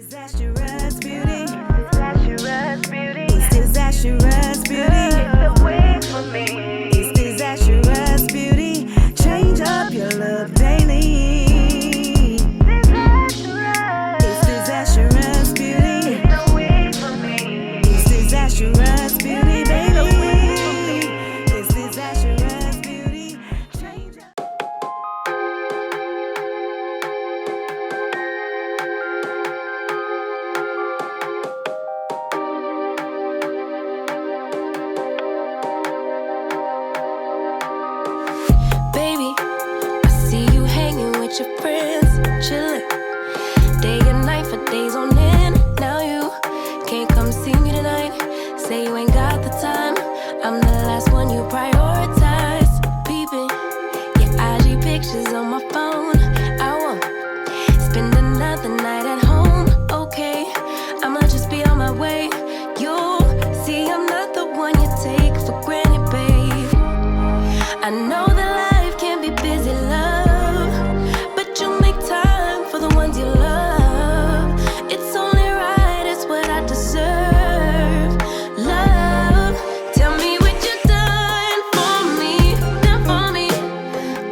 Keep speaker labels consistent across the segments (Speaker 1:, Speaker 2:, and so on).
Speaker 1: Disastrous beauty. Disastrous beauty. It's disastrous beauty. It's the wigs for me. It's disastrous beauty. Change up your look daily. Disastrous. It's disastrous beauty. It's the wigs for me. It's disastrous beauty, baby. It's disastrous beauty. Change up.
Speaker 2: Baby, I see you hanging with your friends, chilling day and night for days on end. Now you can't come see me tonight. Say you ain't got the time. I'm the last one you prioritize. Peeping your IG pictures on my phone. I won't spend another night at home. Okay, I'ma just be on my way. You see, I'm not the one you take for granted, babe. I know that life can be busy, love, but you make time for the ones you love. It's only right, it's what I deserve. Love, tell me what you done for me, done for me,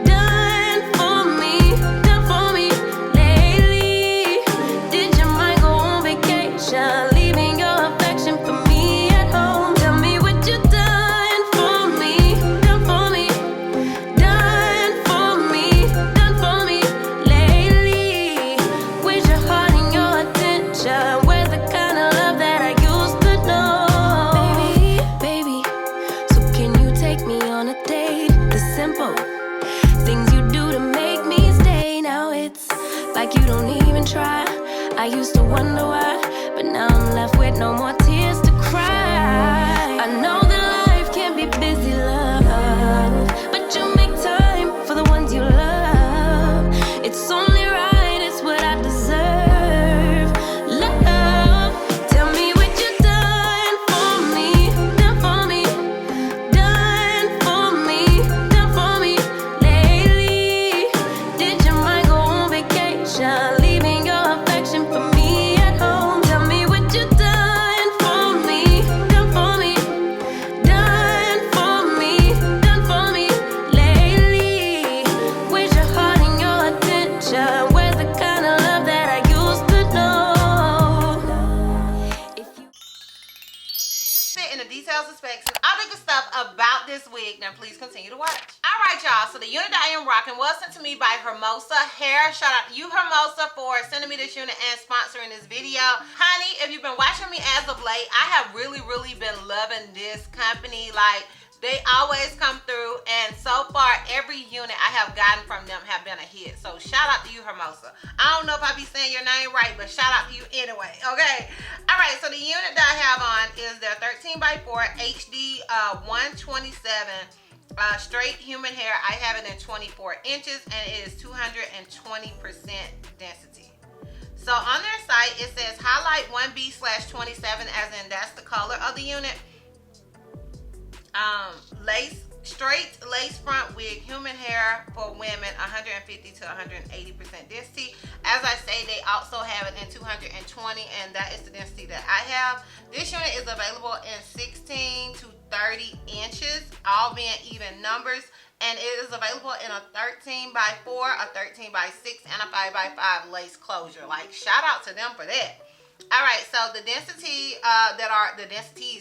Speaker 2: done for me, done for me lately. Did your mind go on vacation, leaving your affection for me at home? Tell me what you done for me, done for me, done for me, done for me lately. Where's your heart and your attention? Where's the kind of love that I used to know? Baby, so can you take me on a date? The simple things you do to make me stay. Now it's like you don't even try. I used to wonder why, but now I'm left with no more tears to cry. I know that life can be busy, love, but you make time for the ones you love. It's only right, it's what I deserve. Love, tell me what you done for me, done for me, done for me, done for me lately. Did your mind go on vacation, leaving your affection for me at home? Tell me what you done for me, done for me, done for me, done for me lately. Where's your heart and your attention? Where's the kind of love that I used to know? If you
Speaker 3: Fit in the details and specs and other good stuff about this wig, then please continue to watch. All right, y'all, so the unit that I am rocking was sent to me by Hermosahair. Shout out to you, Hermosa, for sending me this unit and sponsoring this video. Honey, if you've been watching me as of late, I have really been loving this company. Like, they always come through, and so far every unit I have gotten from them have been a hit. So shout out to you, Hermosa. I don't know if I be saying your name right, but shout out to you anyway, okay? All right, so the unit that I have on is their 13x4 HD 127 straight human hair. I have it in 24 inches, and it is 220% density. So on their site, it says highlight 1B/27, as in that's the color of the unit. Straight lace front wig, human hair for women, 150 to 180% density. As I say, they also have it in 220, and that is the density that I have. This unit is available in 16 to 30 inches, all being even numbers, and it is available in a 13x4, a 13x6, and a 5x5 lace closure. Like, shout out to them for that. All right, so the densities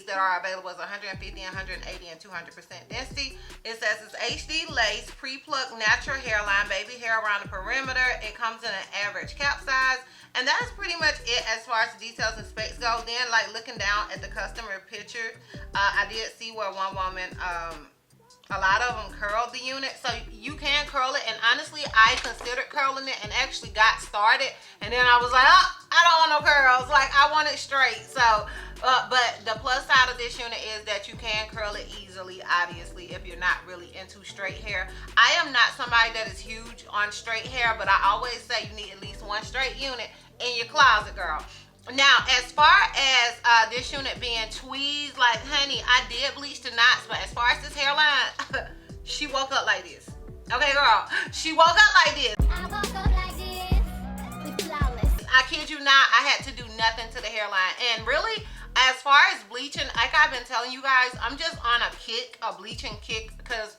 Speaker 3: that are available is 150, 180, and 200% density. It says it's HD lace, pre-plucked natural hairline, baby hair around the perimeter. It comes in an average cap size, and that's pretty much it as far as the details and specs go. Then, like, looking down at the customer picture, I did see where one woman, a lot of them curled the unit, so you can curl it. And honestly, I considered curling it and actually got started, and then I was like, oh, I don't want no curls, like I want it straight. So but the plus side of this unit is that you can curl it easily, obviously, if you're not really into straight hair. I am not somebody that is huge on straight hair, but I always say you need at least one straight unit in your closet, girl. Now, as far as this unit being tweezed, like, honey, I did bleach the knots, but as far as this hairline, she woke up like this. Okay, girl, she woke up like this.
Speaker 4: I woke up like this, with flawless.
Speaker 3: I kid you not, I had to do nothing to the hairline. And really, as far as bleaching, like I've been telling you guys, I'm just on a bleaching kick, because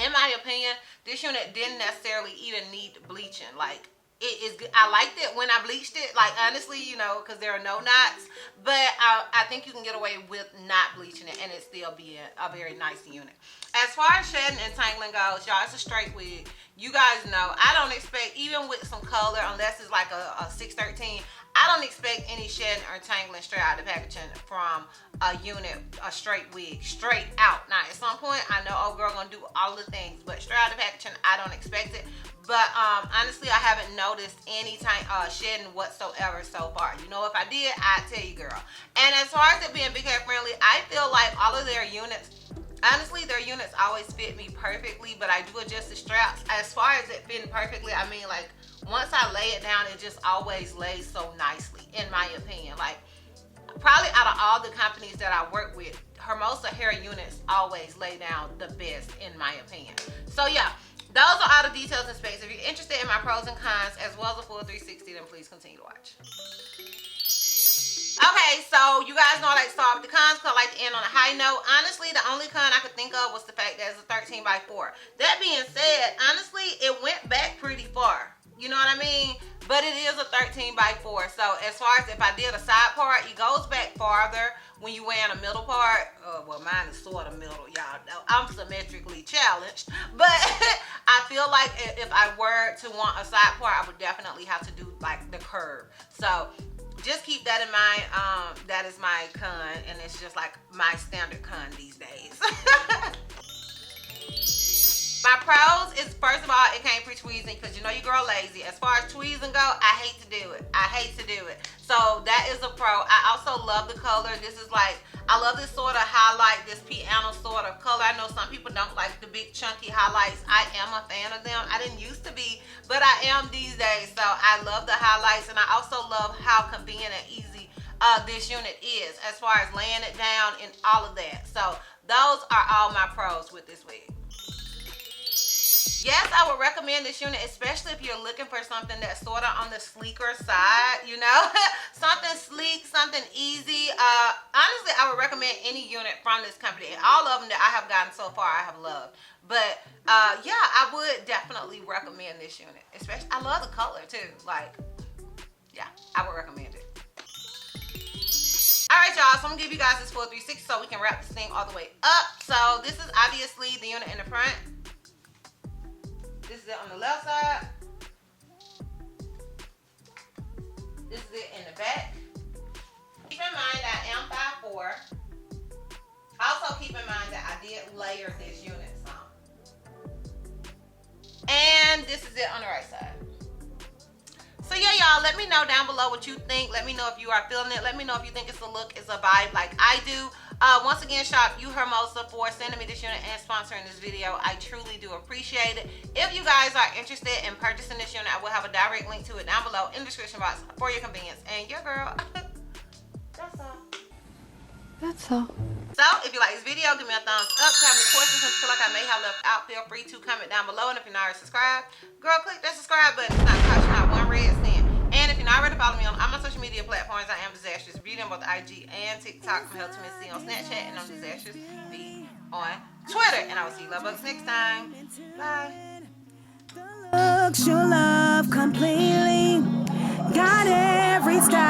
Speaker 3: in my opinion, this unit didn't necessarily even need bleaching. Like, it is good. I liked it when I bleached it, like, honestly, you know, because there are no knots. But I think you can get away with not bleaching it and it still be a very nice unit. As far as shedding and tangling goes, y'all, it's a straight wig. You guys know, I don't expect, even with some color, unless it's like a 613, I don't expect any shedding or tangling straight out of the packaging from a unit, a straight wig, straight out. Now, at some point, I know old girl gonna do all the things, but straight out of the packaging, I don't expect it. But honestly, I haven't noticed any shedding whatsoever so far. You know, if I did, I'd tell you, girl. And as far as it being big hair friendly, I feel like all of their units, honestly, their units always fit me perfectly, but I do adjust the straps. As far as it fitting perfectly, I mean, like, once I lay it down, it just always lays so nicely, in my opinion. Like, probably out of all the companies that I work with, Hermosahair units always lay down the best, in my opinion. So yeah, those are all the details and specs. If you're interested in my pros and cons, as well as a full 360, then please continue to watch. Okay, so you guys know I like to start with the cons because I like to end on a high note. Honestly, the only con I could think of was the fact that it's a 13x4. That being said, honestly, it went back pretty far. You know what I mean? But it is a 13x4. So as far as if I did a side part, it goes back farther when you wearing a middle part. Well, mine is sort of middle, y'all. I'm symmetrically challenged. But I feel like if I were to want a side part, I would definitely have to do like the curve. So just keep that in mind. That is my con, and it's just like my standard con these days. My pros is, first of all, it can't pre-tweezing because you know your girl lazy. As far as tweezing go, I hate to do it. I hate to do it. So that is a pro. I also love the color. This is like, I love this sort of highlight, this piano sort of color. I know some people don't like the big chunky highlights. I am a fan of them. I didn't used to be, but I am these days. So I love the highlights, and I also love how convenient and easy this unit is as far as laying it down and all of that. So those are all my pros with this wig. Yes, I would recommend this unit, especially if you're looking for something that's sort of on the sleeker side, you know? Something sleek, something easy. Honestly, I would recommend any unit from this company. And all of them that I have gotten so far, I have loved. But yeah, I would definitely recommend this unit. Especially, I love the color too. Like, yeah, I would recommend it. Alright, y'all, so I'm going to give you guys this full 360 so we can wrap this thing all the way up. So this is obviously the unit in the front. This is it on the left side. This is it in the back. Keep in mind that I am 5'4". Also keep in mind that I did layer this unit some. And this is it on the right side. So yeah, y'all, let me know down below what you think. Let me know if you are feeling it. Let me know if you think it's a look, it's a vibe like I do. Once again, shout out you Hermosa for sending me this unit and sponsoring this video. I truly do appreciate it. If you guys are interested in purchasing this unit, I will have a direct link to it down below in the description box for your convenience. And your girl, that's all.
Speaker 4: That's all.
Speaker 3: So, if you like this video, give me a thumbs up. If you have any questions and feel like I may have left out, feel free to comment down below. And if you're not already subscribed, girl, click that subscribe button. It's not costing not one red cent. And if you're not already following me on all my social media platforms, I am Disastrous Beauty on both IG and TikTok, from Health to Miss C on Snapchat, and I'm Disastrous Beauty on Twitter. And I will see you love bugs next time. Bye.
Speaker 1: Looks your love completely. Got every style.